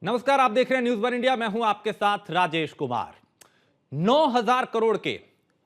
नमस्कार, आप देख रहे हैं न्यूज़ वन इंडिया। मैं हूं आपके साथ राजेश कुमार। 9,000 करोड़ के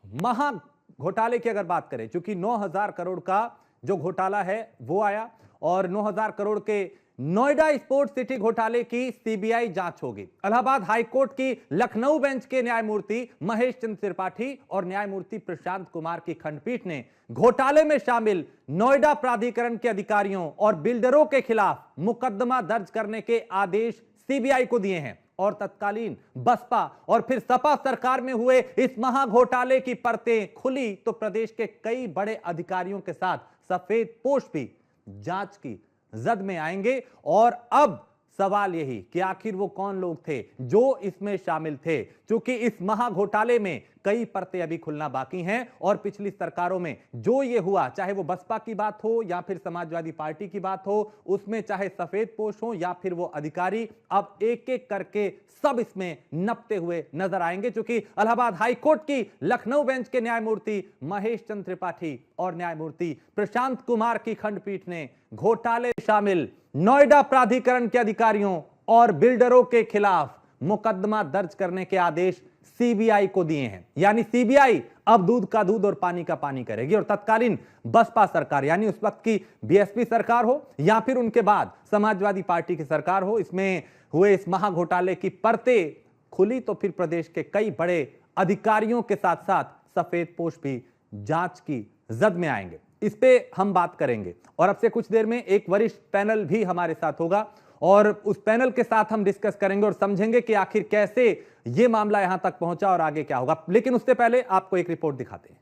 महा घोटाले की अगर बात करें, क्योंकि 9,000 करोड़ का जो घोटाला है वो आया और 9,000 करोड़ के नोएडा स्पोर्ट्स सिटी घोटाले की सीबीआई जांच होगी। इलाहाबाद हाईकोर्ट की लखनऊ बेंच के न्यायमूर्ति महेश चंद्र त्रिपाठी और न्यायमूर्ति प्रशांत कुमार की खंडपीठ ने घोटाले में शामिल नोएडा प्राधिकरण के अधिकारियों और बिल्डरों के खिलाफ मुकदमा दर्ज करने के आदेश सीबीआई को दिए हैं और तत्कालीन बसपा और फिर सपा सरकार में हुए इस महाघोटाले की परतें खुली तो प्रदेश के कई बड़े अधिकारियों के साथ सफेद पोश भी जांच की जद में आएंगे। और अब सवाल यही कि आखिर वो कौन लोग थे जो इसमें शामिल थे, क्योंकि इस महाघोटाले में कई परतें अभी खुलना बाकी हैं और पिछली सरकारों में जो ये हुआ, चाहे वो बसपा की बात हो या फिर समाजवादी पार्टी की बात हो, उसमें चाहे सफेद पोश हो या फिर वो अधिकारी, अब एक एक करके सब इसमें नपते हुए नजर आएंगे। क्योंकि इलाहाबाद हाईकोर्ट की लखनऊ बेंच के न्यायमूर्ति महेश चंद्र त्रिपाठी और न्यायमूर्ति प्रशांत कुमार की खंडपीठ ने घोटाले में शामिल नोएडा प्राधिकरण के अधिकारियों और बिल्डरों के खिलाफ मुकदमा दर्ज करने के आदेश सीबीआई को दिए हैं। यानी सीबीआई अब दूध का दूध और पानी का पानी करेगी और तत्कालीन बसपा सरकार, यानी उस वक्त की बीएसपी सरकार हो या फिर उनके बाद समाजवादी पार्टी की सरकार हो, इसमें हुए इस महाघोटाले की परतें खुली तो फिर प्रदेश के कई बड़े अधिकारियों के साथ साथ सफेद पोश भी जांच की जद में आएंगे। इस पे हम बात करेंगे और अब से कुछ देर में एक वरिष्ठ पैनल भी हमारे साथ होगा और उस पैनल के साथ हम डिस्कस करेंगे और समझेंगे कि आखिर कैसे यह मामला यहां तक पहुंचा और आगे क्या होगा। लेकिन उससे पहले आपको एक रिपोर्ट दिखाते हैं।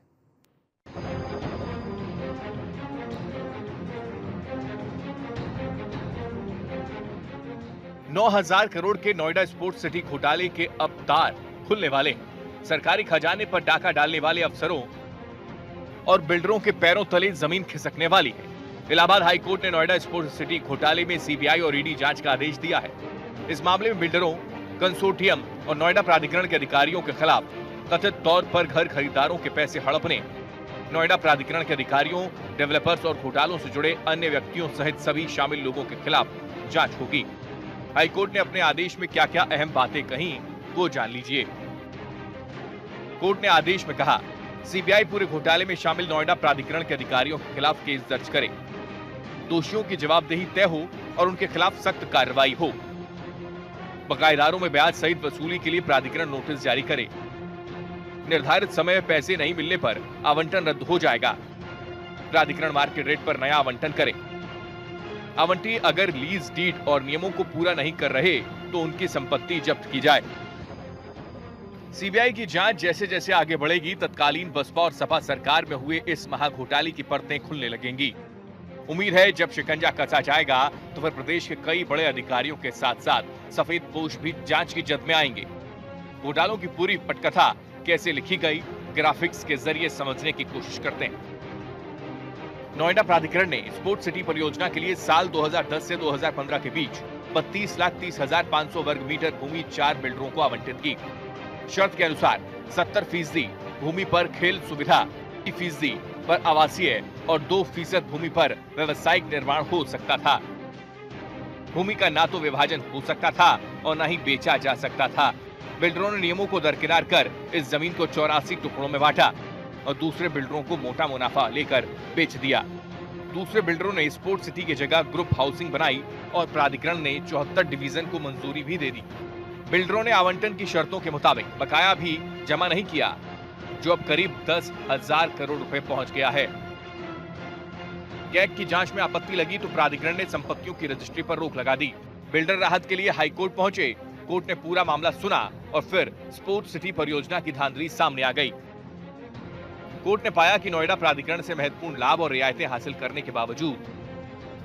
नौ 9,000 करोड़ के नोएडा स्पोर्ट्स सिटी घोटाले के अब तार खुलने वाले हैं। सरकारी खजाने पर डाका डालने वाले अफसरों और बिल्डरों के पैरों तले जमीन खिसकने वाली है। इलाहाबाद हाईकोर्ट ने नोएडा स्पोर्ट्स सिटी घोटाले में सीबीआई और ईडी जांच का आदेश दिया है। इस मामले में बिल्डरों, कंसोर्टियम और नोएडा प्राधिकरण के अधिकारियों के खिलाफ कथित तौर पर घर खरीदारों के पैसे हड़पने, नोएडा प्राधिकरण के अधिकारियों, डेवलपर्स और घोटालों से जुड़े अन्य व्यक्तियों सहित सभी शामिल लोगों के खिलाफ जांच होगी। हाईकोर्ट ने अपने आदेश में क्या क्या अहम बातें कही वो जान लीजिए। कोर्ट ने आदेश में कहा, सीबीआई पूरे घोटाले में शामिल नोएडा प्राधिकरण के अधिकारियों के खिलाफ केस दर्ज करे, दोषियों की जवाबदेही तय हो और उनके खिलाफ सख्त कार्रवाई हो। बकायेदारों में ब्याज सहित वसूली के लिए प्राधिकरण नोटिस जारी करे। निर्धारित समय में पैसे नहीं मिलने पर आवंटन रद्द हो जाएगा। प्राधिकरण मार्केट रेट पर नया आवंटन करे। आवंटी अगर लीज डीड और नियमों को पूरा नहीं कर रहे तो उनकी संपत्ति जब्त की जाए। सीबीआई की जांच जैसे जैसे आगे बढ़ेगी, तत्कालीन बसपा और सपा सरकार में हुए इस महाघोटाले की परतें खुलने लगेंगी। उम्मीद है जब शिकंजा कसा जाएगा तो फिर प्रदेश के कई बड़े अधिकारियों के साथ साथ सफेद पोश भी जांच की जद में आएंगे। घोटालों की पूरी पटकथा कैसे लिखी गई, ग्राफिक्स के जरिए समझने की कोशिश करते हैं। नोएडा प्राधिकरण ने स्पोर्ट्स सिटी परियोजना के लिए साल 2010 से 2015 के बीच 32,30,500 वर्ग मीटर भूमि 4 बिल्डरों को आवंटित की। शर्त के अनुसार 70% भूमि पर खेल सुविधा, 30% पर आवासीय और 2% भूमि पर व्यवसायिक निर्माण हो सकता था। भूमि का ना तो विभाजन हो सकता था और ना ही बेचा जा सकता था। बिल्डरों ने नियमों को दरकिनार कर इस जमीन को 84 टुकड़ों में बांटा और दूसरे बिल्डरों को मोटा मुनाफा लेकर बेच दिया। दूसरे बिल्डरों ने स्पोर्ट्स सिटी की जगह ग्रुप हाउसिंग बनाई और प्राधिकरण ने 74 डिवीजन को मंजूरी भी दे दी। बिल्डरों ने आवंटन की शर्तों के मुताबिक बकाया भी जमा नहीं किया, जो अब करीब 10,000 करोड़ रुपए पहुंच गया है। कैग की जांच में आपत्ति लगी तो प्राधिकरण ने संपत्तियों की रजिस्ट्री पर रोक लगा दी। बिल्डर राहत के लिए हाईकोर्ट पहुंचे। कोर्ट ने पूरा मामला सुना और फिर स्पोर्ट्स सिटी परियोजना की धांधली सामने आ गई। कोर्ट ने पाया कि नोएडा प्राधिकरण से महत्वपूर्ण लाभ और रियायतें हासिल करने के बावजूद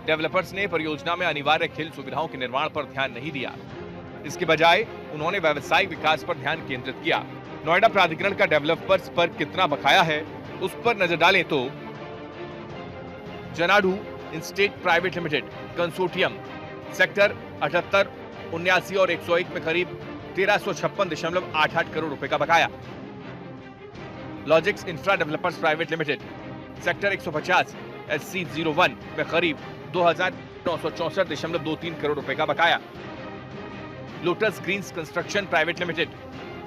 डेवलपर्स ने परियोजना में अनिवार्य खेल सुविधाओं के निर्माण पर ध्यान नहीं दिया। इसके बजाय उन्होंने व्यवसायिक विकास पर ध्यान केंद्रित किया। नोएडा प्राधिकरण का डेवलपर्स पर कितना बकाया है उस पर नजर डालें तो Xanadu Estate Private Limited consortium sector 78, 79 और 101 में करीब 1356.88 करोड़ रुपए का बकाया। Logix Infra Developers Private Limited sector 150 SC01 में करीब 2,964.23 करोड़ रुपए का बकाया। Lotus Greens Construction Private Limited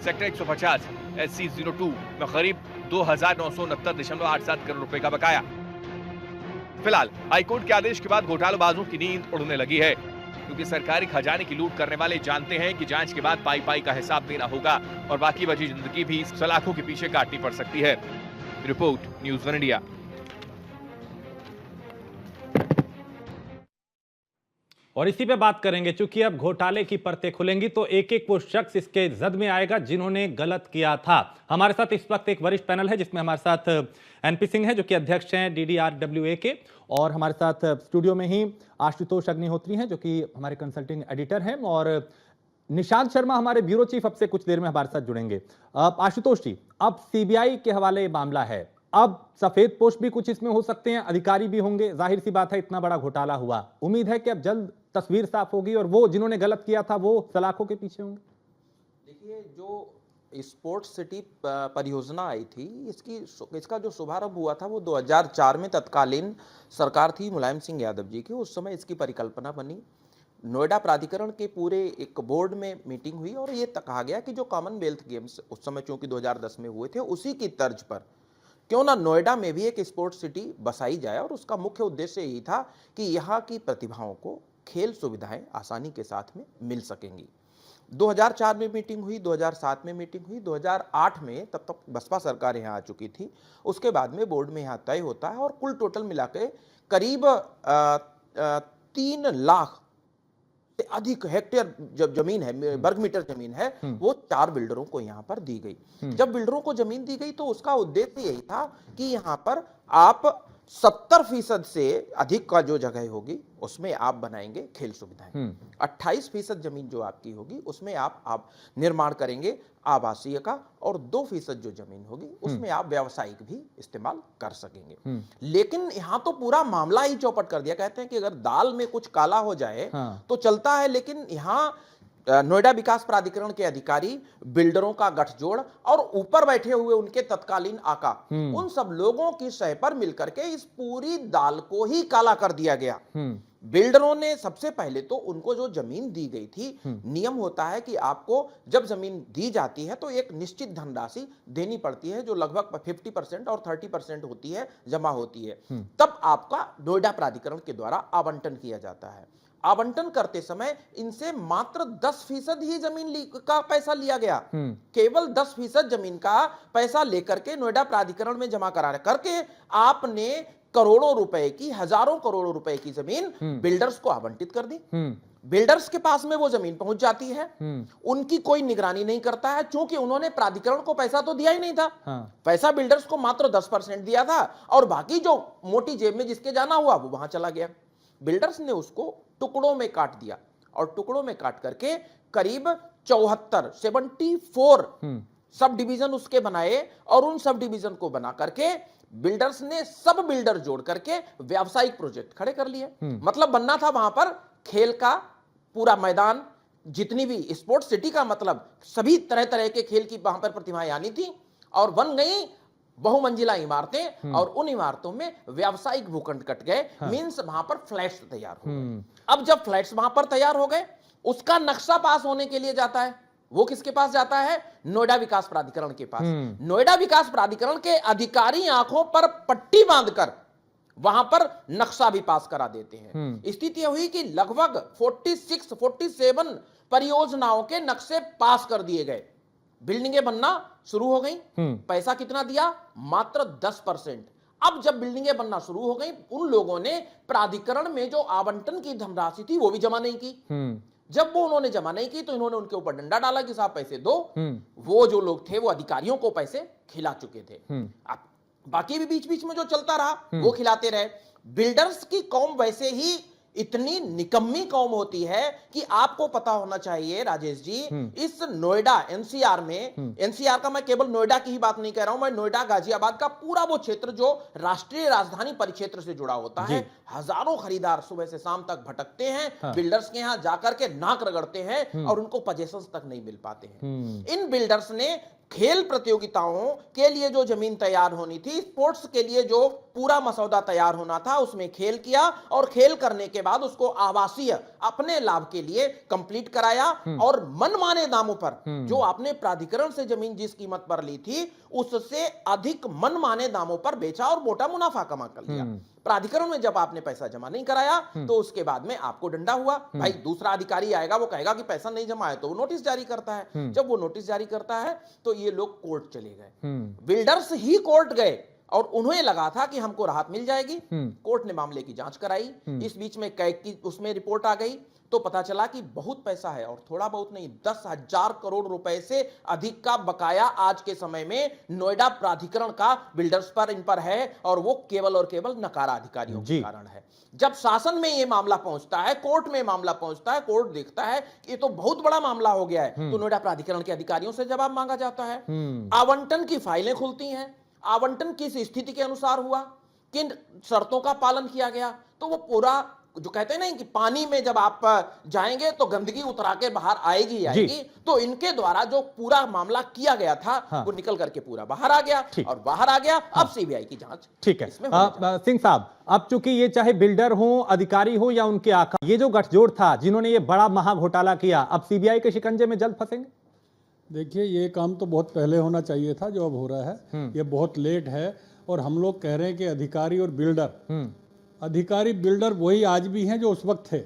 sector 150 SC02 में करीब 2,969.87 करोड़ रुपए का बकाया। फिलहाल हाईकोर्ट के आदेश के बाद घोटालेबाजों की नींद उड़ने लगी है, क्योंकि सरकारी खजाने की लूट करने वाले जानते हैं कि जांच के बाद पाई पाई का हिसाब देना होगा और बाकी बची जिंदगी भी सलाखों के पीछे काटनी पड़ सकती है। Report news one India. और इसी पे बात करेंगे, चूंकि अब घोटाले की परतें खुलेंगी तो एक एक वो शख्स इसके जद में आएगा जिन्होंने गलत किया था। हमारे साथ इस वक्त एक वरिष्ठ पैनल है जिसमें हमारे साथ एनपी सिंह है जो कि अध्यक्ष हैं DDRWA के, और हमारे साथ स्टूडियो में ही आशुतोष अग्निहोत्री हैं जो कि हमारे कंसल्टिंग एडिटर हैं, और निशांत शर्मा हमारे ब्यूरो चीफ अब से कुछ देर में हमारे साथ जुड़ेंगे। आशुतोष जी, अब CBI के हवाले ये मामला है, अब सफेद पोश भी कुछ इसमें हो सकते हैं, अधिकारी भी होंगे, जाहिर सी बात है इतना बड़ा घोटाला हुआ, उम्मीद है कि अब जल्द तस्वीर साफ होगी और वो जिन्होंने गलत किया था वो सलाखों के पीछे होंगे। देखिए, जो स्पोर्ट्स सिटी परियोजना आई थी, इसका जो शुभारंभ हुआ था वो 2004 में तत्कालीन सरकार थी मुलायम सिंह यादव जी की। उस समय इसकी परिकल्पना बनी, नोएडा प्राधिकरण के पूरे एक बोर्ड में मीटिंग हुई और ये कहा गया कि जो कॉमनवेल्थ गेम्स उस समय चूंकि 2010 में हुए थे, उसी की तर्ज पर क्यों ना नोएडा में भी एक स्पोर्ट्स सिटी बसाई जाए। और उसका मुख्य उद्देश्य यही था कि यहाँ की प्रतिभाओं को खेल सुविधाएं आसानी के साथ में मिल सकेंगी। 2004 में मीटिंग हुई, 2007 में मीटिंग हुई, 2008 में तब तक बसपा सरकार यहाँ आ चुकी थी। उसके बाद में बोर्ड में यहाँ तय होता है और कुल टोटल मिला के करीब 3 लाख से अधिक हेक्टेयर जब जमीन है, वर्ग मीटर जमीन है, वो 4 बिल्डरों को यहाँ पर दी गई। जब बिल्डरों को जमीन दी गई तो उसका उद्देश्य यही था कि यहाँ पर आप 70% से अधिक का जो जगह होगी उसमें आप बनाएंगे खेल सुविधाएं। 28% जमीन जो आपकी होगी उसमें आप निर्माण करेंगे आवासीय का, और 2% जो जमीन होगी उसमें आप व्यावसायिक भी इस्तेमाल कर सकेंगे। लेकिन यहाँ तो पूरा मामला ही चौपट कर दिया। कहते हैं कि अगर दाल में कुछ काला हो जाए तो चलता है, लेकिन यहाँ नोएडा विकास प्राधिकरण के अधिकारी, बिल्डरों का गठजोड़ और ऊपर बैठे हुए उनके तत्कालीन आका, उन सब लोगों की सह पर मिलकर के इस पूरी दाल को ही काला कर दिया गया। बिल्डरों ने सबसे पहले तो उनको जो जमीन दी गई थी, नियम होता है कि आपको जब जमीन दी जाती है तो एक निश्चित धनराशि देनी पड़ती है जो लगभग 50% और 30% होती है, जमा होती है। तब आपका नोएडा प्राधिकरण के द्वारा आवंटन किया जाता है। आवंटन करते समय इनसे मात्र 10% ही जमीन का पैसा लिया गया। केवल 10% जमीन का पैसा लेकर के नोएडा प्राधिकरण में जमा करा करके आपने करोड़ों रुपए की, हजारों करोड़ों रुपए की जमीन बिल्डर्स को आवंटित कर दी। बिल्डर्स के पास में वो जमीन पहुंच जाती है, उनकी कोई निगरानी नहीं करता है, क्योंकि उन्होंने प्राधिकरण को पैसा तो दिया ही नहीं था। पैसा बिल्डर्स को मात्र 10% दिया था और बाकी जो मोटी जेब में जिसके जाना हुआ वो वहां चला गया। बिल्डर्स ने उसको टुकड़ों में काट दिया और टुकड़ों में काट करके करीब 74 सब डिवीजन उसके बनाए, और उन सब डिवीजन को बना करके बिल्डर्स ने सब बिल्डर जोड़ करके व्यावसायिक प्रोजेक्ट खड़े कर लिए। मतलब बनना था वहां पर खेल का पूरा मैदान, जितनी भी स्पोर्ट्स सिटी का मतलब सभी तरह तरह के खेल की वहां पर प्रतिभाएं आनी थी, और बन गई बहुमंजिला इमारतें, और उन इमारतों में व्यावसायिक भूखंड कट गए। मींस वहां पर फ्लैट्स तैयार हो गए। अब जब फ्लैट्स वहां पर तैयार हो गए, उसका नक्शा पास होने के लिए जाता है, वो किसके पास जाता है? नोएडा विकास प्राधिकरण के पास। नोएडा विकास प्राधिकरण के अधिकारी आंखों पर पट्टी बांधकर वहां पर नक्शा भी पास करा देते हैं। स्थिति हुई कि लगभग 47 परियोजनाओं के नक्शे पास कर दिए गए, बिल्डिंगें बनना शुरू हो गई। पैसा कितना दिया? मात्र 10%। अब जब बिल्डिंगें बनना शुरू हो गई, उन लोगों ने प्राधिकरण में जो आवंटन की धनराशि थी वो भी जमा नहीं की। जब वो उन्होंने जमा नहीं की तो इन्होंने उनके ऊपर डंडा डाला कि साहब पैसे दो। वो जो लोग थे वो अधिकारियों को पैसे खिला चुके थे। अब बाकी भी बीच बीच में जो चलता रहा वो खिलाते रहे। बिल्डर्स की कौम वैसे ही इतनी निकम्मी कौम होती है कि आपको पता होना चाहिए राजेश जी, इस नोएडा एनसीआर में, एनसीआर का मैं केवल नोएडा की ही बात नहीं कह रहा हूं, मैं नोएडा गाजियाबाद का पूरा वो क्षेत्र जो राष्ट्रीय राजधानी परिक्षेत्र से जुड़ा होता है, हजारों खरीदार सुबह से शाम तक भटकते हैं, बिल्डर्स के यहां जाकर के नाक रगड़ते हैं और उनको पोजेशंस तक नहीं मिल पाते हैं। इन बिल्डर्स ने खेल प्रतियोगिताओं के लिए जो जमीन तैयार होनी थी, स्पोर्ट्स के लिए जो पूरा मसौदा तैयार होना था, उसमें खेल किया, और खेल करने के बाद उसको आवासीय अपने लाभ के लिए कंप्लीट कराया और मनमाने दामों पर जो आपने प्राधिकरण से जमीन जिस कीमत पर ली थी उससे अधिक मनमाने दामों पर बेचा और मोटा मुनाफा कमा कर लिया। प्राधिकरण में जब आपने पैसा जमा नहीं कराया तो उसके बाद में आपको डंडा हुआ। भाई दूसरा अधिकारी आएगा, वो कहेगा कि पैसा नहीं जमा है, तो वो नोटिस जारी करता है। जब वो नोटिस जारी करता है तो ये लोग कोर्ट चले गए, बिल्डर्स ही कोर्ट गए और उन्हें लगा था कि हमको राहत मिल जाएगी। कोर्ट ने मामले की जांच कराई, इस बीच में कैग की उसमें रिपोर्ट आ गई तो पता चला कि बहुत पैसा है और थोड़ा बहुत नहीं, 10,000 करोड़ रुपए से अधिक का बकाया आज के समय में नोएडा प्राधिकरण का बिल्डर्स पर इन पर है और वो केवल और केवल नकारा अधिकारियों के कारण है। जब शासन में ये मामला पहुंचता है, कोर्ट में मामला पहुंचता है, कोर्ट देखता है ये तो बहुत बड़ा मामला हो गया है, तो नोएडा प्राधिकरण के अधिकारियों से जवाब मांगा जाता है। आवंटन की फाइलें खुलती हैं, आवंटन किस स्थिति के अनुसार हुआ, किन शर्तों का पालन किया गया, तो वो पूरा जो कहते हैं ना कि पानी में जब आप जाएंगे तो गंदगी उतरा के बाहर आएगी आएगी, तो इनके द्वारा जो पूरा मामला किया गया था वो निकल करके पूरा बाहर आ गया और बाहर आ गया। अब सीबीआई की जांच ठीक है। सिंह साहब, अब चूंकि ये चाहे बिल्डर हो, अधिकारी हो या उनके आका, ये जो गठजोड़ था जिन्होंने ये बड़ा महा घोटाला किया, अब सीबीआई के शिकंजे में जल्द फंसेंगे? देखिए, ये काम तो बहुत पहले होना चाहिए था जो अब हो रहा है, ये बहुत लेट है। और हम लोग कह रहे हैं कि अधिकारी और बिल्डर, अधिकारी बिल्डर वही आज भी हैं जो उस वक्त थे।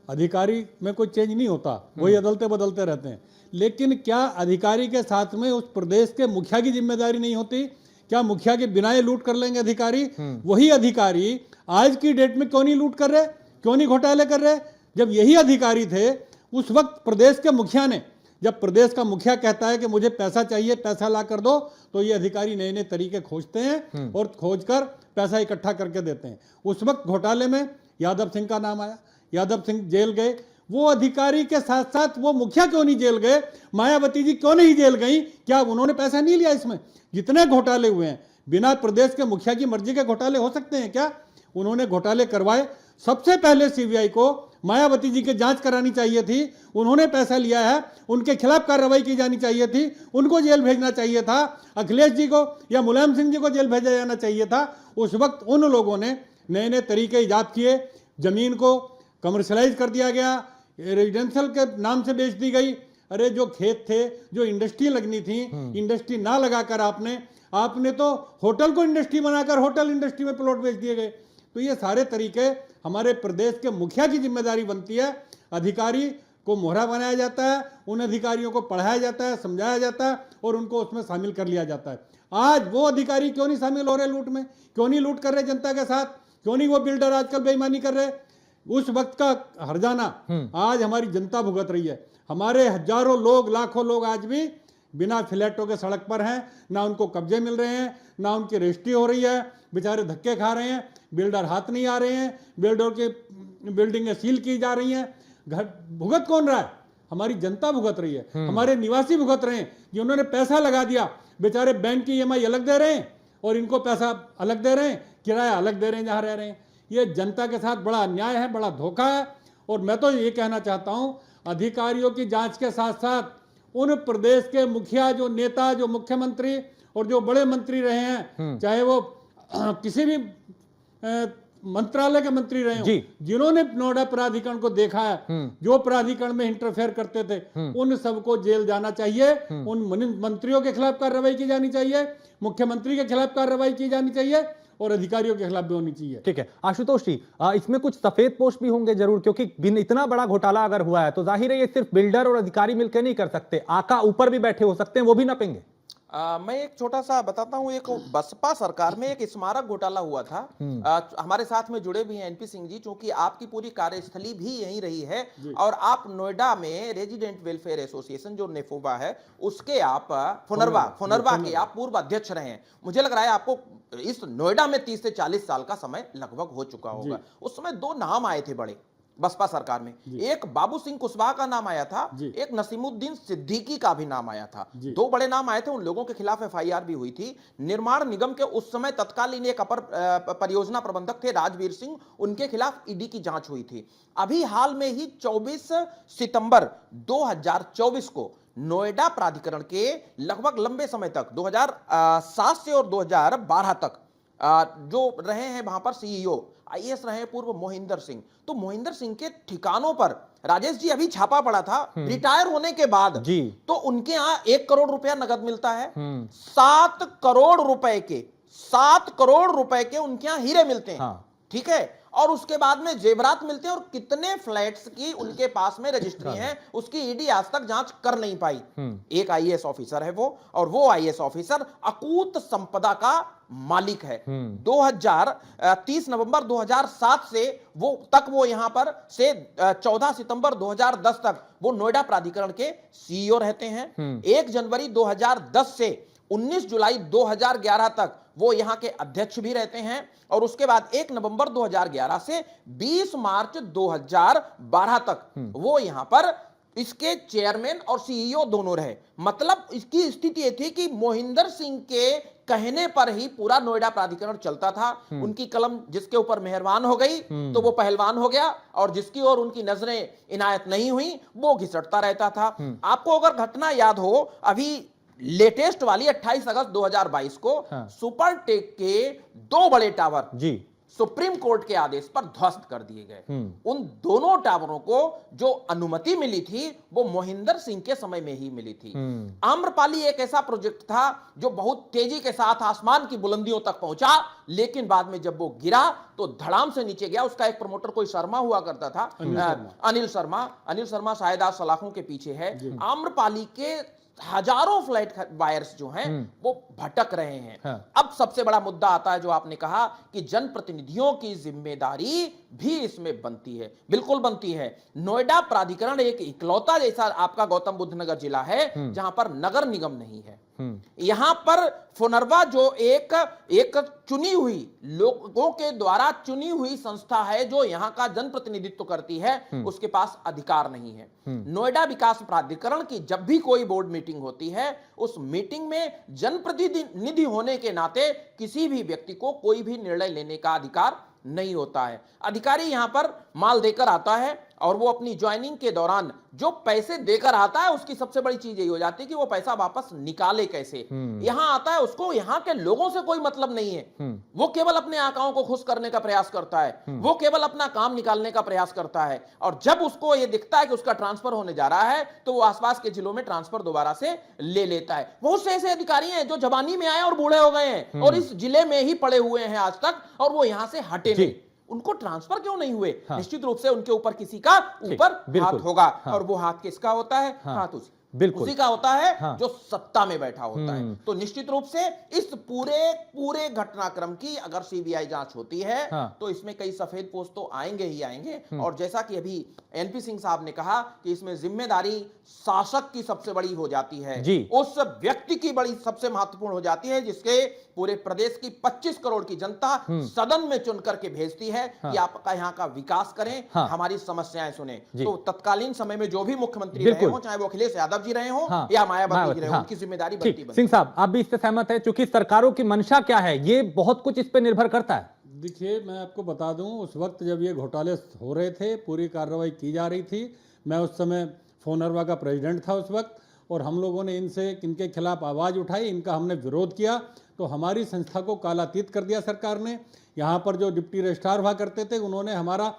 अधिकारी में कोई चेंज नहीं होता, वही अदलते बदलते रहते हैं। लेकिन क्या अधिकारी के साथ में उस प्रदेश के मुखिया की जिम्मेदारी नहीं होती? क्या मुखिया के बिना ये लूट कर लेंगे अधिकारी? वही अधिकारी आज की डेट में क्यों नहीं लूट कर रहे, क्यों नहीं घोटाले कर रहे? जब यही अधिकारी थे उस वक्त प्रदेश के मुखिया ने, जब प्रदेश का मुखिया कहता है कि मुझे पैसा चाहिए, पैसा ला कर दो, तो ये अधिकारी नए नए तरीके खोजते हैं और खोजकर पैसा इकट्ठा करके देते हैं। उस वक्त घोटाले में यादव सिंह का नाम आया, यादव सिंह जेल गए। वो अधिकारी के साथ साथ वो मुखिया क्यों नहीं जेल गए? मायावती जी क्यों नहीं जेल गई? क्या उन्होंने पैसा नहीं लिया? इसमें जितने घोटाले हुए हैं, बिना प्रदेश के मुखिया की मर्जी के घोटाले हो सकते हैं क्या? उन्होंने घोटाले करवाए। सबसे पहले सीबीआई को मायावती जी की जांच करानी चाहिए थी, उन्होंने पैसा लिया है, उनके खिलाफ कार्रवाई की जानी चाहिए थी, उनको जेल भेजना चाहिए था। अखिलेश जी को या मुलायम सिंह जी को जेल भेजा जाना चाहिए था। उस वक्त उन लोगों ने नए नए तरीके ईजाद किए, जमीन को कमर्शलाइज कर दिया गया, रेजिडेंशियल के नाम से बेच दी गई। अरे जो खेत थे, जो इंडस्ट्री लगनी थी, इंडस्ट्री ना लगाकर आपने तो होटल को इंडस्ट्री बनाकर होटल इंडस्ट्री में प्लॉट बेच दिए गए। तो ये सारे तरीके हमारे प्रदेश के मुखिया की जिम्मेदारी बनती है। अधिकारी को मोहरा बनाया जाता है, उन अधिकारियों को पढ़ाया जाता है, समझाया जाता है और उनको उसमें शामिल कर लिया जाता है। आज वो अधिकारी क्यों नहीं शामिल हो रहे लूट में? क्यों नहीं लूट कर रहे जनता के साथ? क्यों नहीं वो बिल्डर आजकल बेईमानी कर रहे? उस वक्त का हर्जाना आज हमारी जनता भुगत रही है। हमारे हजारों लोग, लाखों लोग आज भी बिना फ्लैटों के सड़क पर हैं, ना उनको कब्जे मिल रहे हैं, ना उनकी रजिस्ट्री हो रही है, बेचारे धक्के खा रहे हैं, बिल्डर हाथ नहीं आ रहे हैं, बिल्डर के बिल्डिंगें सील की जा रही हैं। घर भुगत कौन रहा है? हमारी जनता भुगत रही है, हमारे निवासी भुगत रहे हैं। जिन्होंने पैसा लगा दिया, बेचारे बैंक की EMI अलग दे रहे हैं और इनको पैसा अलग दे रहे हैं, किराया अलग दे रहे हैं जहाँ रह रहे हैं। ये जनता के साथ बड़ा अन्याय है, बड़ा धोखा है। और मैं तो ये कहना चाहता हूँ, अधिकारियों की जांच के साथ साथ उन प्रदेश के मुखिया, जो नेता, जो मुख्यमंत्री और जो बड़े मंत्री रहे हैं, चाहे वो किसी भी मंत्रालय के मंत्री रहे हो, जिन्होंने नोएडा प्राधिकरण को देखा है, जो प्राधिकरण में इंटरफेयर करते थे, उन सबको जेल जाना चाहिए। उन मंत्रियों के खिलाफ कार्रवाई की जानी चाहिए, मुख्यमंत्री के खिलाफ कार्रवाई की जानी चाहिए और अधिकारियों के खिलाफ भी होनी चाहिए। ठीक है आशुतोष जी, इसमें कुछ सफेद पोस्ट भी होंगे जरूर, क्योंकि इतना बड़ा घोटाला अगर हुआ है तो जाहिर है ये सिर्फ बिल्डर और अधिकारी मिलकर नहीं कर सकते, आका ऊपर भी बैठे हो सकते हैं, वो भी नपेंगे। मैं एक छोटा सा बताता हूँ। एक बसपा सरकार में एक स्मारक घोटाला हुआ था। हमारे साथ में जुड़े भी हैं NP सिंह जी, क्योंकि आपकी पूरी कार्यस्थली भी यहीं रही है और आप नोएडा में रेजिडेंट वेलफेयर एसोसिएशन जो नेफोबा है उसके आप फुनरवा के आप पूर्व अध्यक्ष रहे हैं। मुझे लग रहा है आपको इस नोएडा में 30 से 40 साल का समय लगभग हो चुका होगा। उस समय 2 नाम आए थे बड़े बसपा सरकार में, एक बाबू सिंह कुशवाहा का नाम आया था, एक नसीमुद्दीन सिद्दीकी का भी नाम आया था। 2 बड़े नाम आए थे। उन लोगों के खिलाफ FIR भी हुई थी। निर्माण निगम के उस समय तत्कालीन एक अपर परियोजना प्रबंधक थे राजवीर सिंह, उनके खिलाफ ED की जांच हुई थी। अभी हाल में ही 24 सितंबर 2024 को नोएडा प्राधिकरण के लगभग लंबे समय तक 2007 से और 2012 तक जो रहे हैं वहां पर सीईओ आईएएस रहे हैं पूर्व मोहिंदर सिंह, तो मोहिंदर सिंह के ठिकानों पर राजेश जी अभी छापा पड़ा था रिटायर होने के बाद जी। तो उनके यहाँ 1 करोड़ रुपया नगद मिलता है, 7 करोड़ रुपए के 7 करोड़ रुपए के उनके यहाँ हीरे मिलते हैं। हाँ। ठीक है, और उसके बाद में जेवरात मिलते हैं, और कितने फ्लैट्स की उनके पास में रजिस्ट्री है उसकी ईडी आज तक जांच कर नहीं पाई। एक आईएएस ऑफिसर है वो, और वो आईएएस ऑफिसर अकूत संपदा का मालिक है। 30 नवंबर 2007 से वो यहां पर से 14 सितंबर 2010 तक वो नोएडा प्राधिकरण के सीईओ रहते हैं। 1 जनवरी 2010 से 19 जुलाई 2011 तक वो यहां के अध्यक्ष भी रहते हैं, और उसके बाद 1 नवंबर 2011 से 20 मार्च 2012 तक वो यहां पर इसके चेयरमैन और सीईओ दोनों रहे। मतलब इसकी स्थिति ये थी कि मोहिंदर सिंह के कहने पर ही पूरा नोएडा प्राधिकरण चलता था। उनकी कलम जिसके ऊपर मेहरबान हो गई तो वो पहलवान हो गया, और जिसकी ओर उनकी नजरें इनायत नहीं हुई वो घिसटता रहता था। आपको अगर घटना याद हो, अभी लेटेस्ट वाली 28 अगस्त 2022 को सुपर टेक के 2 बड़े टावर जी सुप्रीम कोर्ट के आदेश पर ध्वस्त कर दिए गए। उन दोनों टावरों को जो अनुमति मिली थी वो मोहिंदर सिंह के समय में ही मिली थी। आम्रपाली एक ऐसा प्रोजेक्ट था जो बहुत तेजी के साथ आसमान की बुलंदियों तक पहुंचा, लेकिन बाद में जब वो गिरा तो धड़ाम से नीचे गया। उसका एक प्रमोटर कोई शर्मा हुआ करता था, अनिल शर्मा शायद आज सलाखों के पीछे है। आम्रपाली के हजारों फ्लाइट वायर्स जो हैं वो भटक रहे हैं। अब सबसे बड़ा मुद्दा आता है जो आपने कहा कि जनप्रतिनिधियों की जिम्मेदारी भी इसमें बनती है। बिल्कुल बनती है। नोएडा प्राधिकरण एक इकलौता जैसा आपका गौतम बुद्ध नगर जिला है जहां पर नगर निगम नहीं है। यहां पर फोनरवा जो एक चुनी हुई लोगों के द्वारा चुनी हुई संस्था है जो यहां का जनप्रतिनिधित्व करती है, उसके पास अधिकार नहीं है। नोएडा विकास प्राधिकरण की जब भी कोई बोर्ड मीटिंग होती है, उस मीटिंग में जनप्रतिनिधि होने के नाते किसी भी व्यक्ति को कोई भी निर्णय लेने का अधिकार नहीं होता है। अधिकारी यहां पर माल देकर आता है, और वो अपनी ज्वाइनिंग के दौरान जो पैसे देकर आता है उसकी सबसे बड़ी चीज यही हो जाती है कि वो पैसा वापस निकाले कैसे। यहां आता है, उसको यहां के लोगों से कोई मतलब नहीं है। वो केवल अपने आकाओं को खुश करने का प्रयास करता है, वो केवल अपना काम निकालने का प्रयास करता है, और जब उसको ये दिखता है कि उसका ट्रांसफर होने जा रहा है तो वो आसपास के जिलों में ट्रांसफर दोबारा से ले लेता है। बहुत से ऐसे अधिकारी हैं जो जवानी में आए और बूढ़े हो गए हैं और इस जिले में ही पड़े हुए हैं आज तक, और वो यहां से हटे नहीं। उनको ट्रांसफर क्यों नहीं हुए? निश्चित रूप से उनके ऊपर किसी का ऊपर हाथ होगा, और वो हाथ किसका होता है? हाथ उसी का होता है जो सत्ता में बैठा होता है। तो निश्चित रूप से इस पूरे घटनाक्रम की अगर सीबीआई जांच होती है तो इसमें कई सफेद पोस्ट तो आएंगे ही आएंगे। और जैसा कि अभी एनपी सिंह साहब ने कहा कि इसमें जिम्मेदारी शासक की सबसे बड़ी हो जाती है, उस व्यक्ति की बड़ी सबसे महत्वपूर्ण हो जाती है जिसके पूरे प्रदेश की 25 करोड़ की जनता सदन में चुन करके भेजती है कि आपका यहाँ का विकास करें, हमारी समस्याएं सुने। तो तत्कालीन समय में जो भी मुख्यमंत्री रहे हो, चाहे वो अखिलेश यादव जी रहे हो या मायावती जी रहे हो, उनकी जिम्मेदारी बनती है। सिंह साहब, आप भी इससे सहमत है? क्योंकि सरकारों की मंशा क्या है ये बहुत कुछ इस पर निर्भर करता है। देखिए, मैं आपको बता दूं, उस वक्त जब ये घोटाले हो रहे थे, पूरी कार्रवाई की जा रही थी, मैं उस समय फोनरवा का प्रेसिडेंट था उस वक्त, और हम लोगों ने इनके खिलाफ आवाज़ उठाई, इनका हमने विरोध किया, तो हमारी संस्था को कालातीत कर दिया सरकार ने। यहाँ पर जो डिप्टी रजिस्ट्रार हुआ करते थे उन्होंने हमारा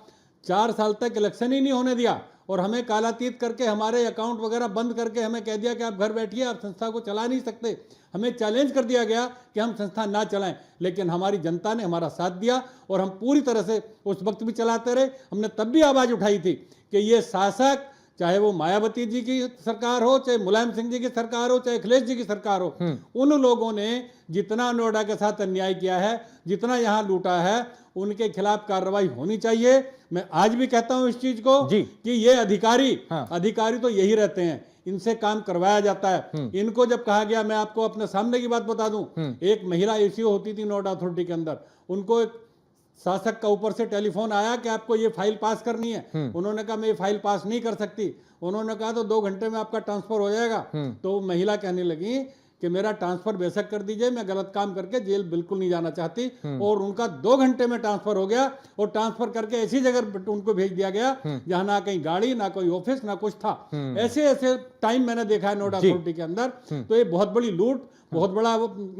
4 साल तक इलेक्शन ही नहीं होने दिया, और हमें कालातीत करके हमारे अकाउंट वगैरह बंद करके हमें कह दिया कि आप घर बैठिए, आप संस्था को चला नहीं सकते। हमें चैलेंज कर दिया गया कि हम संस्था ना चलाएं, लेकिन हमारी जनता ने हमारा साथ दिया और हम पूरी तरह से उस वक्त भी चलाते रहे। हमने तब भी आवाज़ उठाई थी कि ये शासक, चाहे वो मायावती जी की सरकार हो, चाहे मुलायम सिंह जी की सरकार हो, चाहे अखिलेश जी की सरकार हो, उन लोगों ने जितना नोएडा के साथ अन्याय किया है, जितना यहाँ लूटा है, उनके खिलाफ कार्रवाई होनी चाहिए। मैं आज भी कहता हूं इस चीज को कि ये अधिकारी तो यही रहते हैं, इनसे काम करवाया जाता है। इनको जब कहा गया, मैं आपको अपने सामने की बात बता दूं, एक महिला एसीओ होती थी नोएडा अथॉरिटी के अंदर, उनको एक शासक का ऊपर से टेलीफोन आया कि आपको ये फाइल पास करनी है। उन्होंने कहा मैं ये फाइल पास नहीं कर सकती। उन्होंने कहा तो 2 घंटे में आपका ट्रांसफर हो जाएगा। तो महिला कहने लगी कि मेरा ट्रांसफर बेशक कर दीजिए, मैं गलत काम करके जेल बिल्कुल नहीं जाना चाहती। और उनका 2 घंटे में ट्रांसफर हो गया और ट्रांसफर करके ऐसी जगह उनको भेज दिया गया जहां ना कहीं गाड़ी, ना कोई ऑफिस, ना कुछ था। ऐसे ऐसे टाइम मैंने देखा है नोएडा अथॉरिटी के अंदर। तो ये बहुत बड़ी लूट, बहुत बड़ा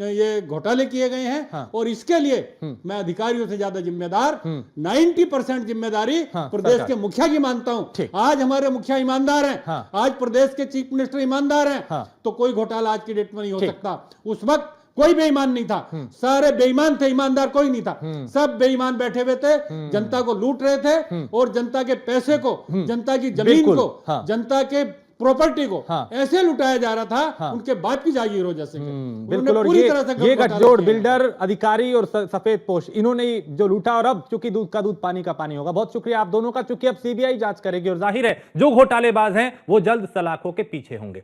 ये घोटाले किए गए हैं। और इसके लिए मैं अधिकारियों से ज्यादा जिम्मेदार 90% जिम्मेदारी प्रदेश के मुखिया की मानता हूं। आज हमारे मुखिया ईमानदार हैं, आज प्रदेश के चीफ मिनिस्टर ईमानदार हैं, तो कोई घोटाला आज की डेट में नहीं हो सकता। उस वक्त कोई बेईमान नहीं था, सारे बेईमान थे, ईमानदार कोई नहीं था। सब बेईमान बैठे हुए थे, जनता को लूट रहे थे और जनता के पैसे को, जनता की जमीन को, जनता के प्रॉपर्टी को ऐसे लुटाया जा रहा था उनके बाप की जागीरों जैसे। बिल्कुल। और ये गठजोड़ बिल्डर, अधिकारी और सफेद पोश, इन्होंने ही जो लूटा। और अब चूंकि दूध का दूध पानी का पानी होगा। बहुत शुक्रिया आप दोनों का, चूंकि अब सीबीआई जांच करेगी और जाहिर है जो घोटालेबाज हैं वो जल्द सलाखों के पीछे होंगे।